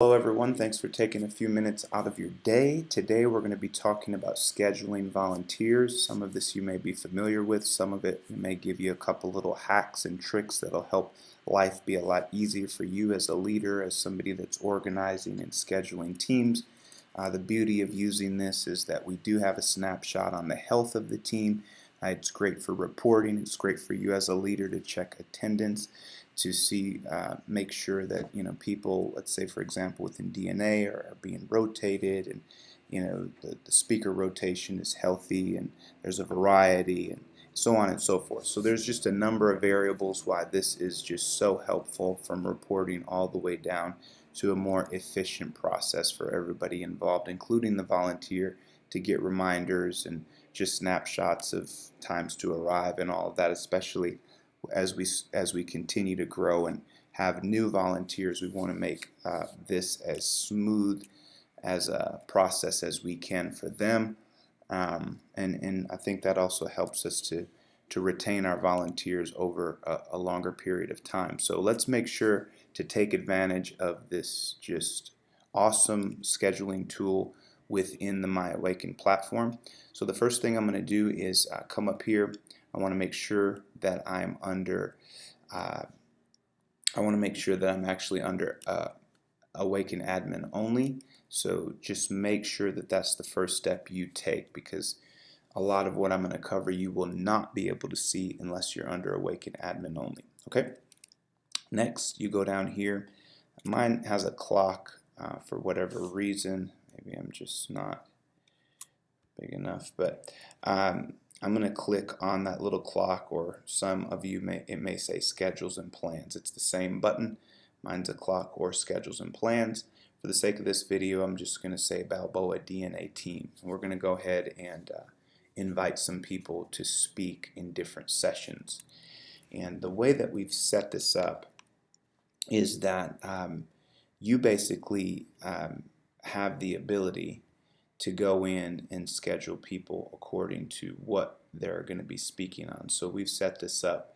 Hello everyone, thanks for taking a few minutes out of your day. Today we're going to be talking about scheduling volunteers. Some of this you may be familiar with, some of it may give you a couple little hacks and tricks that'll help life be a lot easier for you as a leader, as somebody that's organizing and scheduling teams. The beauty of using this is that we do have a snapshot on the health of the team. It's great for reporting, it's great for you as a leader to check attendance, to see, make sure that people, let's say for example within DNA, are being rotated, and the speaker rotation is healthy, and there's a variety, and so on and so forth. So there's just a number of variables why this is just so helpful, from reporting all the way down to a more efficient process for everybody involved, including the volunteer, to get reminders and just snapshots of times to arrive and all of that, especially as we continue to grow and have new volunteers. We want to make this as smooth as a process as we can for them, and I think that also helps us to retain our volunteers over a longer period of time. So let's make sure to take advantage of this just awesome scheduling tool within the MyAwaken platform. So the first thing I'm going to do is come up here. I want to make sure that I'm under I want to make sure that I'm actually under Awaken admin only. So just make sure that that's the first step you take, because a lot of what I'm going to cover you will not be able to see unless you're under Awaken admin only. Okay. Next, you go down here. Mine has a clock for whatever reason. Maybe I'm just not big enough, but I'm going to click on that little clock, or some of you may say schedules and plans. It's the same button. Mine's a clock or schedules and plans. For the sake of this video, I'm just going to say Balboa DNA team. And we're going to go ahead and invite some people to speak in different sessions. And the way that we've set this up is that you basically have the ability to go in and schedule people according to what they're going to be speaking on. So we've set this up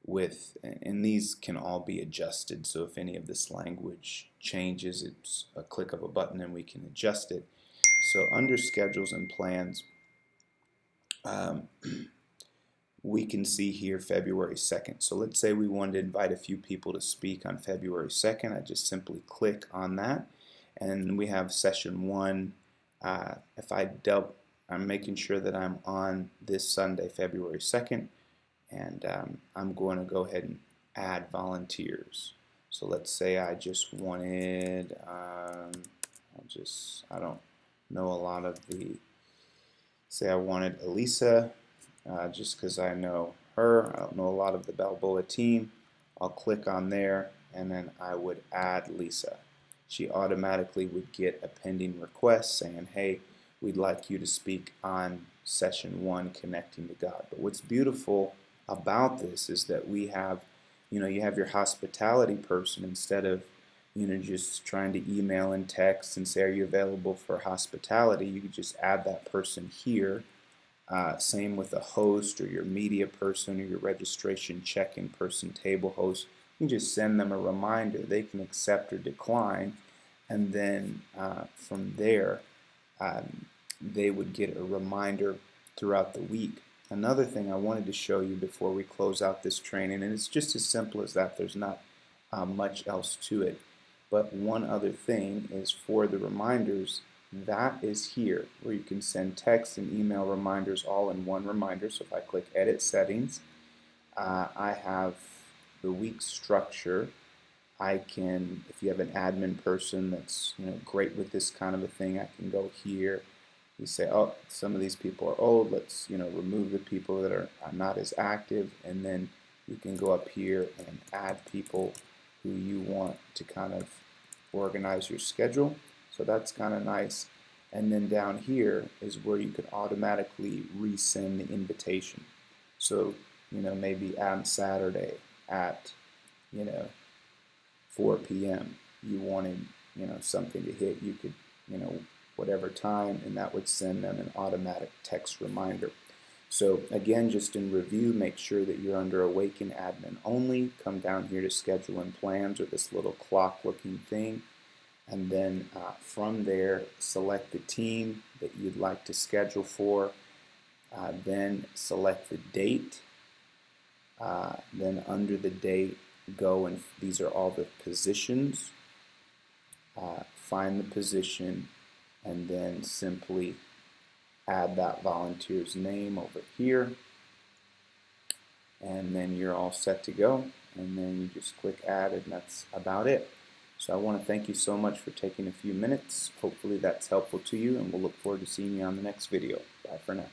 with, and these can all be adjusted, so if any of this language changes, it's a click of a button and we can adjust it. So under schedules and plans, we can see here February 2nd. So let's say we wanted to invite a few people to speak on February 2nd. I just simply click on that, and we have session 1. If I'm making sure that I'm on this Sunday, February 2nd, and I'm going to go ahead and add volunteers. So let's say I just wanted, I don't know a lot of say I wanted Elisa, just because I know her. I don't know a lot of the Balboa team. I'll click on there, and then I would add Lisa. She automatically would get a pending request saying, hey, we'd like you to speak on session 1, Connecting to God. But what's beautiful about this is that we have, you have your hospitality person. Instead of, just trying to email and text and say, are you available for hospitality, you could just add that person here. Same with a host, or your media person, or your registration check-in person, table host. You just send them a reminder. They can accept or decline, and then from there they would get a reminder throughout the week. Another thing I wanted to show you before we close out this training, and it's just as simple as that, there's not much else to it, but one other thing is for the reminders. That is here, where you can send text and email reminders all in one reminder. So if I click Edit Settings, I have the week structure. I can, if you have an admin person that's great with this kind of a thing, I can go here. You say, oh, some of these people are old. Let's remove the people that are not as active, and then you can go up here and add people who you want to kind of organize your schedule. So that's kind of nice. And then down here is where you could automatically resend the invitation. So maybe on Saturday at 4 p.m. you wanted something to hit, you could whatever time, and that would send them an automatic text reminder. So again, just in review, make sure that you're under Awaken admin only. Come down here to schedule and plans, or this little clock looking thing, And then from there, select the team that you'd like to schedule for. Then select the date. Then under the date, go and these are all the positions. Find the position and then simply add that volunteer's name over here. And then you're all set to go. And then you just click add, and that's about it. So I want to thank you so much for taking a few minutes. Hopefully that's helpful to you, and we'll look forward to seeing you on the next video. Bye for now.